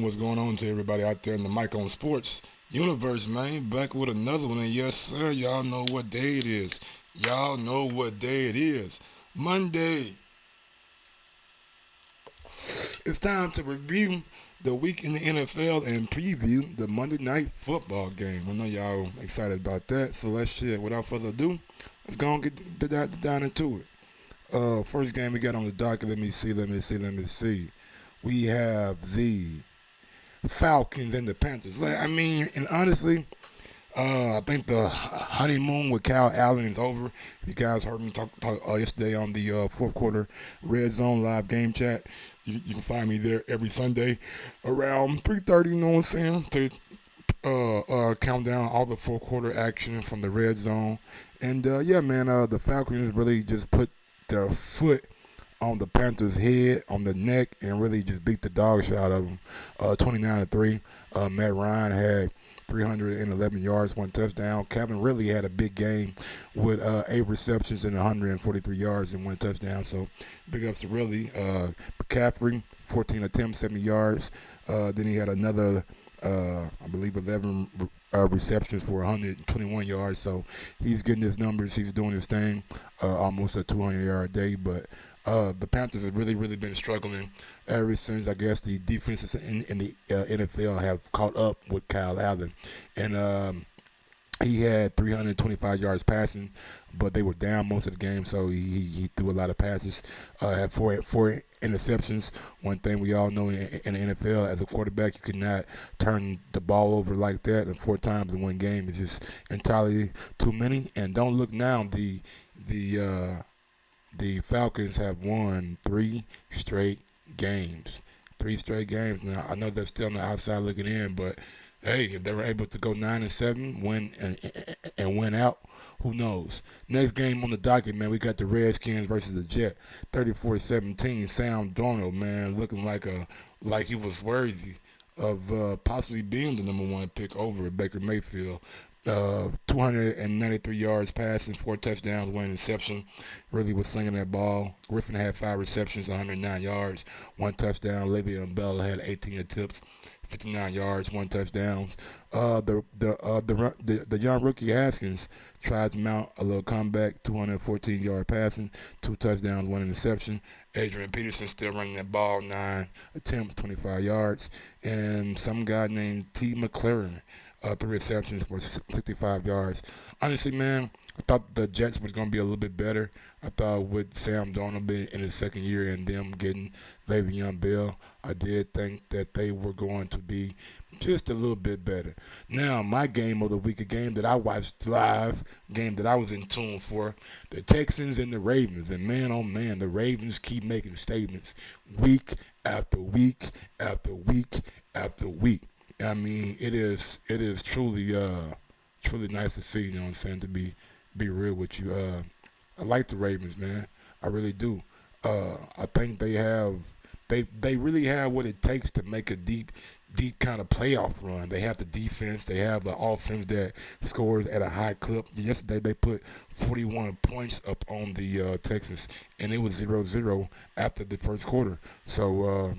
What's going on to everybody out there in the Mike on Sports universe, man? Back with another one, and yes, sir, y'all know what day it is. Y'all know what day it is. Monday. It's time to review the week in the NFL and preview the Monday Night Football game. I know y'all excited about that, so let's shit. Without further ado, let's go and get down into it. First game we got on the docket. Let me see. We have the Falcons and the Panthers. I mean, and honestly, I think the honeymoon with Kyle Allen is over. You guys heard me talk yesterday on the fourth quarter Red Zone live game chat. You can find me there every Sunday around 3:30. You know what I'm saying? To count down all the fourth quarter action from the Red Zone. And yeah, man, the Falcons really just put their foot on the Panthers' head, on the neck, and really just beat the dog shit out of them. 29-3. Matt Ryan had 311 yards, one touchdown. Calvin Ridley had a big game with 8 receptions and 143 yards and one touchdown. So big ups to Ridley. McCaffrey, 14 attempts, 70 yards. Then he had another, I believe, 11 receptions for 121 yards. So he's getting his numbers. He's doing his thing. Almost a 200-yard day, but the Panthers have really been struggling ever since, I guess, the defenses in the NFL have caught up with Kyle Allen. And he had 325 yards passing, but they were down most of the game, so he threw a lot of passes. Had four interceptions. One thing we all know in the NFL, as a quarterback, you could not turn the ball over like that, and 4 times in one game is just entirely too many. And don't look now, the Falcons have won 3 straight games. 3 straight games. Now, I know they're still on the outside looking in, but hey, if they were able to go 9-7, win and win out, who knows? Next game on the docket, man, we got the Redskins versus the Jet, 34-17. Sam Darnold, man, looking like he was worthy of possibly being the number 1 pick over Baker Mayfield. 293 yards passing, 4 touchdowns, 1 interception. Really was slinging that ball. Griffin had 5 receptions, 109 yards, 1 touchdown. Le'Veon Bell had 18 attempts, 59 yards, 1 touchdown. The young rookie Haskins tried to mount a little comeback, 214-yard passing, 2 touchdowns, 1 interception. Adrian Peterson still running that ball, 9 attempts, 25 yards. And some guy named T. McLaren, 3 receptions for 65 yards. Honestly, man, I thought the Jets was going to be a little bit better. I thought with Sam Darnold being in his second year and them getting Le'Veon Bell, I did think that they were going to be just a little bit better. Now, my game of the week, a game that I watched live, game that I was in tune for, the Texans and the Ravens. And man, oh man, the Ravens keep making statements week after week after week after week. I mean, it is truly nice to see, you know what I'm saying, to be real with you. I like the Ravens, man. I really do. I think they really have what it takes to make a deep kind of playoff run. They have the defense. They have the offense that scores at a high clip. Yesterday they put 41 points up on the Texans, and it was 0-0 after the first quarter. So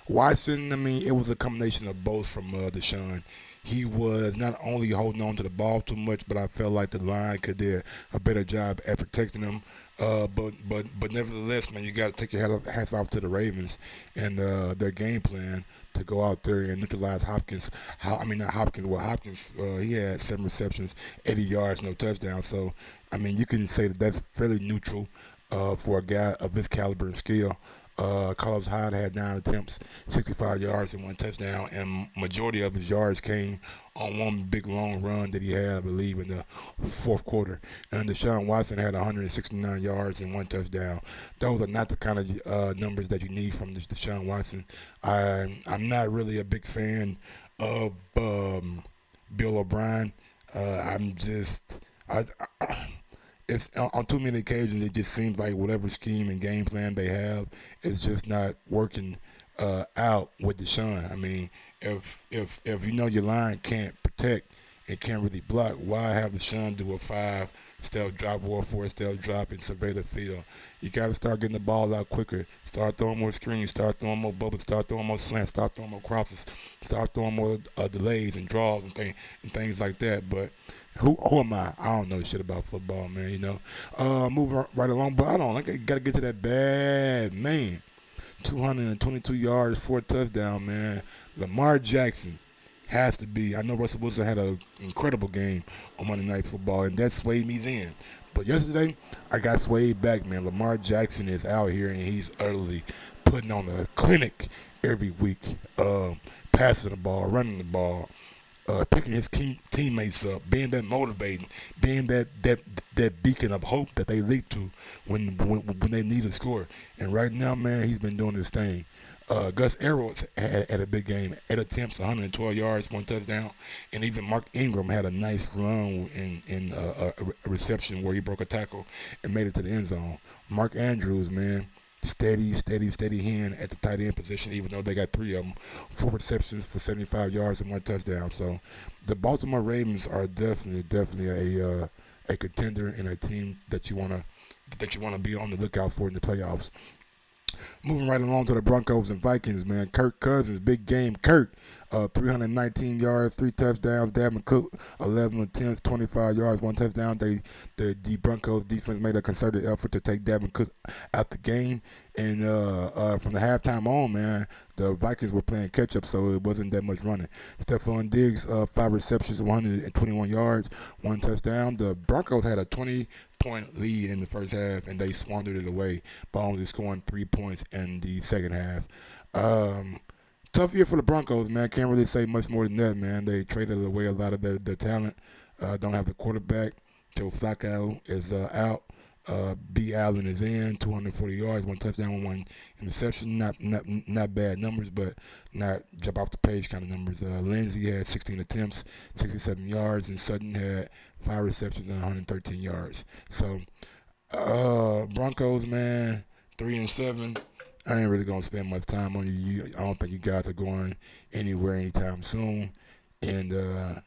Watson, I mean, it was a combination of both from Deshaun. He was not only holding on to the ball too much, but I felt like the line could do a better job at protecting him. But nevertheless, man, you got to take your hats off to the Ravens and their game plan to go out there and neutralize Hopkins. Hopkins, he had 7 receptions, 80 yards, no touchdown. So, I mean, you can say that that's fairly neutral for a guy of his caliber and skill. Carlos Hyde had 9 attempts, 65 yards, and 1 touchdown, and majority of his yards came on one big long run that he had, I believe, in the fourth quarter. And Deshaun Watson had 169 yards and 1 touchdown. Those are not the kind of numbers that you need from Deshaun Watson. I'm not really a big fan of Bill O'Brien. It's on too many occasions. It just seems like whatever scheme and game plan they have is just not working out with Deshaun. I mean, if you know your line can't protect and can't really block, why have Deshaun do a 5 Instead of drop War 4, instead of dropping, survey the field. You got to start getting the ball out quicker. Start throwing more screens. Start throwing more bubbles. Start throwing more slants. Start throwing more crosses. Start throwing more delays and draws and things like that. But who am I? I don't know shit about football, man. Moving right along, but I don't. I got to get to that bad man. 222 yards, 4 touchdowns, man. Lamar Jackson has to be. I know Russell Wilson had an incredible game on Monday Night Football, and that swayed me then. But yesterday, I got swayed back, man. Lamar Jackson is out here, and he's utterly putting on a clinic every week, passing the ball, running the ball, picking his teammates up, being that motivating, being that beacon of hope that they lead to when they need a score. And right now, man, he's been doing his thing. Gus Edwards had a big game, 8 attempts, 112 yards, 1 touchdown, and even Mark Ingram had a nice run in a reception where he broke a tackle and made it to the end zone. Mark Andrews, man, steady hand at the tight end position, even though they got 3 of them, 4 receptions for 75 yards and 1 touchdown. So the Baltimore Ravens are definitely a contender and a team that you wanna be on the lookout for in the playoffs. Moving right along to the Broncos and Vikings, man. Kirk Cousins, big game. Kirk, 319 yards, 3 touchdowns. Dalvin Cook, 11 attempts, 25 yards, 1 touchdown. The Broncos defense made a concerted effort to take Dalvin Cook out the game. And from the halftime on, man, the Vikings were playing catch-up, so it wasn't that much running. Stephon Diggs, 5 receptions, 121 yards, 1 touchdown. The Broncos had a 20-point lead in the first half, and they squandered it away by only scoring 3 points in the second half. Tough year for the Broncos, man. Can't really say much more than that, man. They traded away a lot of their talent. Don't have the quarterback. Joe Flacco is out. B. Allen is in, 240 yards, 1 touchdown, 1 interception. Not bad numbers, but not jump off the page kind of numbers. Lindsey had 16 attempts, 67 yards, and Sutton had 5 receptions and 113 yards. So, Broncos, man, 3-7. I ain't really gonna spend much time on you. I don't think you guys are going anywhere anytime soon. And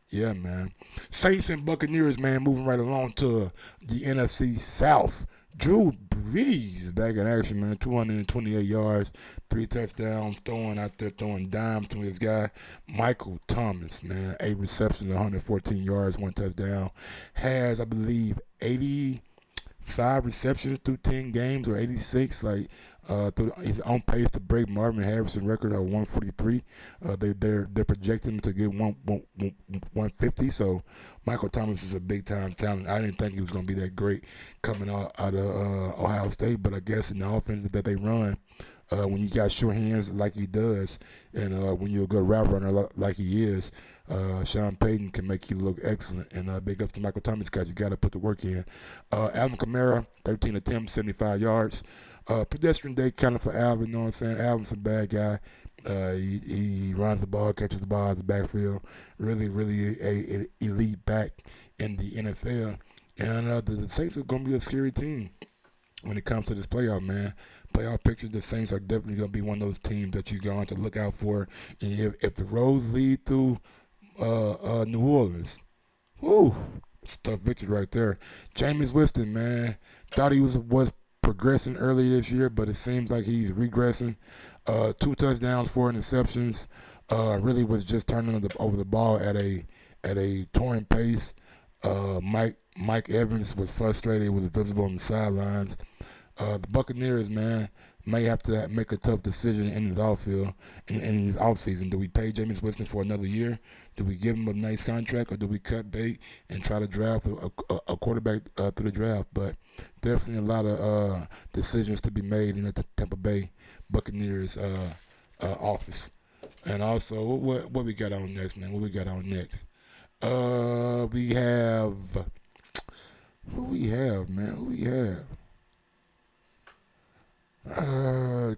yeah, man. Saints and Buccaneers, man, moving right along to the NFC South. Drew Brees back in action, man. 228 yards, 3 touchdowns, throwing dimes to his guy. Michael Thomas, man, 8 receptions, 114 yards, 1 touchdown. Has, I believe, 85 receptions through 10 games or 86. He's on pace to break Marvin Harrison's record of 143. They're projecting him to get 150. So Michael Thomas is a big time talent. I didn't think he was going to be that great coming out of Ohio State, but I guess in the offense that they run, when you got sure hands like he does, and when you're a good route runner like he is, Sean Payton can make you look excellent. And big ups to Michael Thomas, guys. You got to put the work in. Alvin Kamara, 13 attempts, 75 yards. Pedestrian day kind of for Alvin, you know what I'm saying? Alvin's a bad guy. He runs the ball, catches the ball out of the backfield. Really a elite back in the NFL. And the Saints are going to be a scary team when it comes to this playoff, man. Playoff picture, the Saints are definitely going to be one of those teams that you're going to look out for. And if the roads lead through New Orleans, whoo, it's a tough victory right there. Jameis Winston, man, thought he was progressing early this year, but it seems like he's regressing. 2 touchdowns, 4 interceptions. Really was just turning over the ball at a torrent pace. Mike Evans was frustrated. It was visible on the sidelines. The Buccaneers, man, may have to make a tough decision in his offseason. Do we pay Jameis Winston for another year? Do we give him a nice contract, or do we cut bait and try to draft a quarterback through the draft? But definitely a lot of decisions to be made in the Tampa Bay Buccaneers office. And also, what we got on next, man? What we got on next? We have who we have, man? Who we have?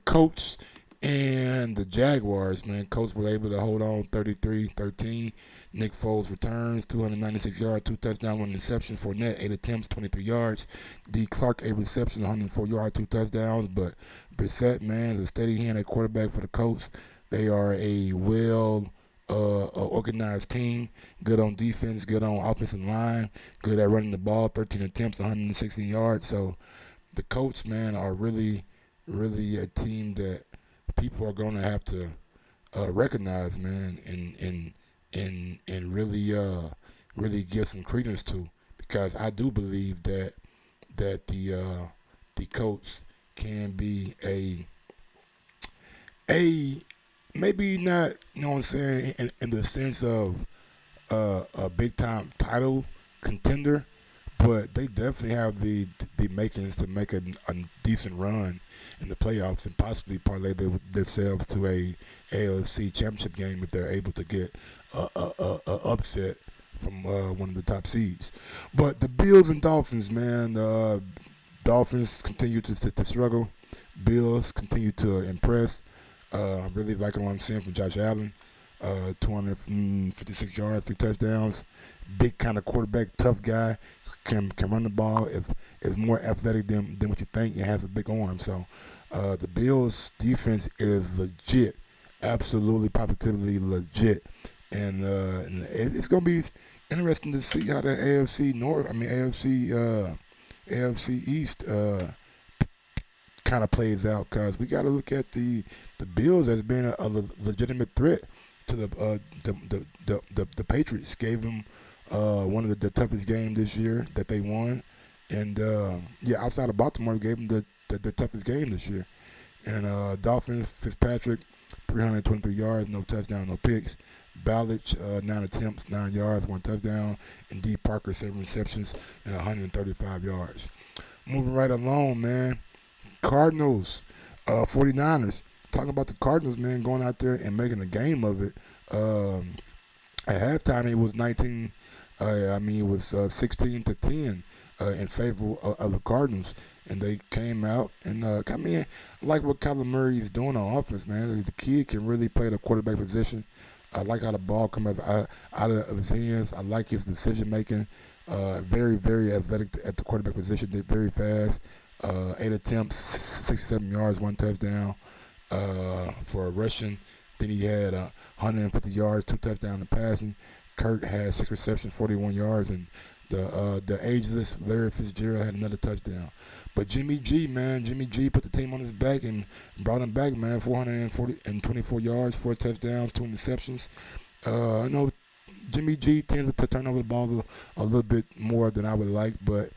Colts and the Jaguars, man. Colts were able to hold on 33-13. Nick Foles returns, 296 yards, 2 touchdowns, 1 interception. Fournette, 8 attempts, 23 yards. D. Clark, 8 receptions, 104 yards, 2 touchdowns. But Brissett, man, is a steady hand at quarterback for the Colts. They are a well organized team, good on defense, good on offensive line, good at running the ball, 13 attempts, 116 yards. So the Colts, man, are really, really a team that people are going to have to recognize, man, and really really give some credence to, because I do believe that the Colts can be a maybe not, you know what I'm saying, in the sense of a big time title contender, but they definitely have the makings to make a decent run in the playoffs and possibly parlay themselves to a AFC championship game if they're able to get a upset from one of the top seeds. But the Bills and Dolphins, man, Dolphins continue to struggle. Bills continue to impress. Really liking what I'm seeing from Josh Allen. 256 yards, 3 touchdowns. Big kind of quarterback, tough guy. Can run the ball. Is more athletic than what you think, and has a big arm. So the Bills defense is legit, absolutely positively legit, and it's gonna be interesting to see how the AFC North, I mean AFC East kind of plays out, because we got to look at the Bills as being a legitimate threat to the Patriots. Gave them one of the toughest games this year that they won, and yeah, outside of Baltimore, gave them the toughest game this year. And Dolphins, Fitzpatrick, 323 yards, no touchdown, no picks. Ballage, 9 attempts, 9 yards, 1 touchdown. And D. Parker, 7 receptions and 135 yards. Moving right along, man. Cardinals, 49ers. Talking about the Cardinals, man, going out there and making a game of it. At halftime, it was 19. It was 16-10 in favor of the Cardinals, and they came out and I like what Kyler Murray is doing on offense, man. The kid can really play the quarterback position. I like how the ball comes out of his hands. I like his decision making. Very, very athletic at the quarterback position. Did very fast. 8 attempts, 67 yards, 1 touchdown for rushing. Then he had 150 yards, 2 touchdowns in passing. Kurt had 6 receptions, 41 yards, and the ageless Larry Fitzgerald had another touchdown. But Jimmy G put the team on his back and brought him back, man. 424 yards, 4 touchdowns, 2 interceptions. I know Jimmy G tends to turn over the ball a little bit more than I would like, but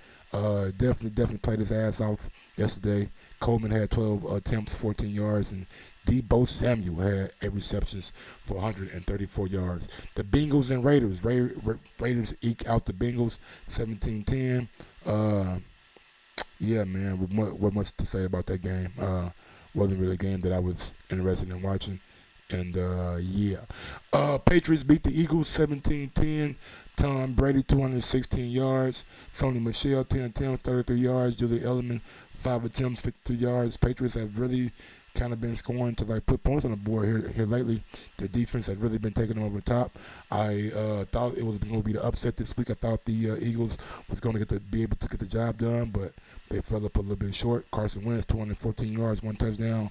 definitely played his ass off yesterday. Coleman had 12 attempts, 14 yards, and Deebo Samuel had 8 receptions for 134 yards. The Bengals and Raiders. Raiders eke out the Bengals 17-10. Yeah, man, what much to say about that game? Wasn't really a game that I was interested in watching. And, yeah. Patriots beat the Eagles 17-10. Tom Brady, 216 yards. Sony Michel, 10 attempts, 33 yards. Julie Elliman, 5 attempts, 53 yards. Patriots have really kind of been scoring to put points on the board here lately. Their defense has really been taking them over the top. I thought it was going to be the upset this week. I thought the Eagles was going to be able to get the job done, but they fell up a little bit short. Carson Wentz, 214 yards, 1 touchdown.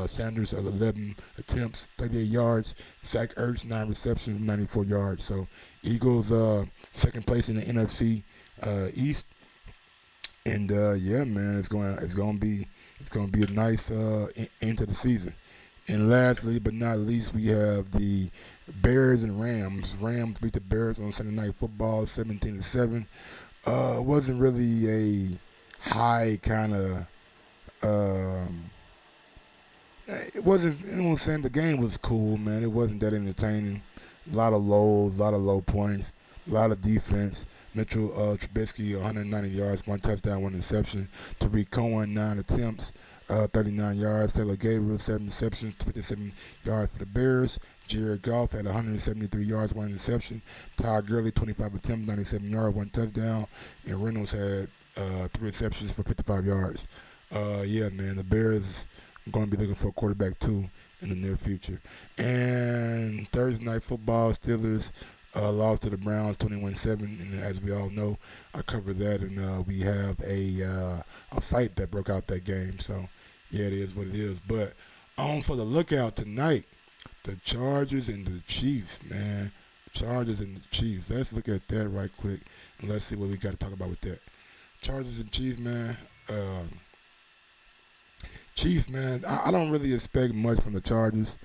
Sanders, 11 attempts, 38 yards. Zach Ertz, 9 receptions, 94 yards. So Eagles second place in the NFC East. And yeah, man, it's going to be a nice end to the season. And lastly, but not least, we have the Bears and Rams. Rams beat the Bears on Sunday Night Football, 17-7. Wasn't really a high kind of. It wasn't. You know what I'm saying? The game was cool, man. It wasn't that entertaining. A lot of lows, a lot of low points, a lot of defense. Mitchell Trubisky, 190 yards, 1 touchdown, 1 interception. Tariq Cohen, 9 attempts, 39 yards. Taylor Gabriel, 7 receptions, 57 yards for the Bears. Jared Goff had 173 yards, 1 interception. Todd Gurley, 25 attempts, 97 yards, 1 touchdown. And Reynolds had 3 receptions for 55 yards. Yeah, man, the Bears are going to be looking for a quarterback, too, in the near future. And Thursday Night Football, Steelers lost to the Browns 21-7, and as we all know, I covered that, and we have a fight that broke out that game. So, yeah, it is what it is. But on for the lookout tonight, The Chargers and the Chiefs, man. Chargers and the Chiefs. Let's look at that right quick and let's see what we got to talk about with that. Chargers and Chiefs, man. Chiefs, man. I don't really expect much from the Chargers.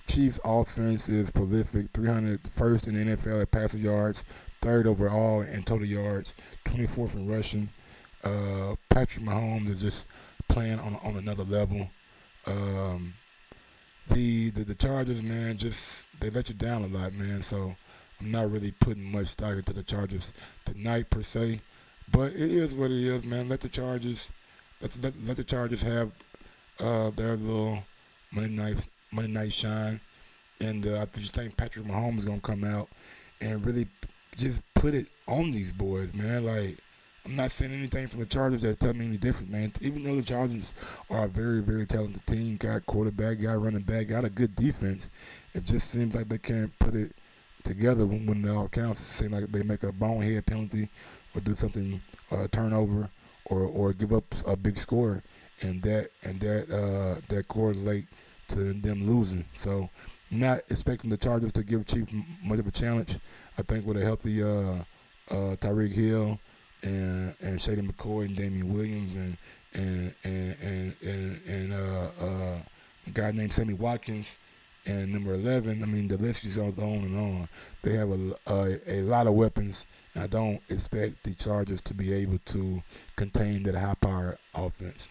Chiefs offense is prolific, 301st in the NFL at passing yards, third overall in total yards, 24th in rushing. Patrick Mahomes is just playing on another level. Um, the Chargers, man, just they let you down a lot, man. So I'm not really putting much stock into the Chargers tonight per se, but it is what it is, man. Let the Chargers have their little Monday night shine, and I just think Patrick Mahomes is gonna come out and really just put it on these boys, man. Like I'm not seeing anything from the Chargers that tell me any different, man. Even though the Chargers are a very, very talented team, got quarterback, got running back, got a good defense, it just seems like they can't put it together when it all counts. It seems like they make a bonehead penalty or do something, turnover, or give up a big score, and that correlate to them losing. So, I'm not expecting the Chargers to give Chiefs much of a challenge. I think with a healthy Tyreek Hill and Shady McCoy and Damian Williams and a guy named Sammy Watkins and number 11. I mean, the list is on and on. They have a lot of weapons, and I don't expect the Chargers to be able to contain that high-power offense.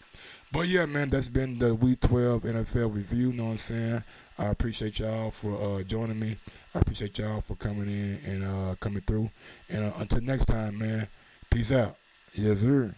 But yeah, man, that's been the Week 12 NFL review. You know what I'm saying? I appreciate y'all for joining me. I appreciate y'all for coming in and coming through. And until next time, man, peace out. Yes, sir.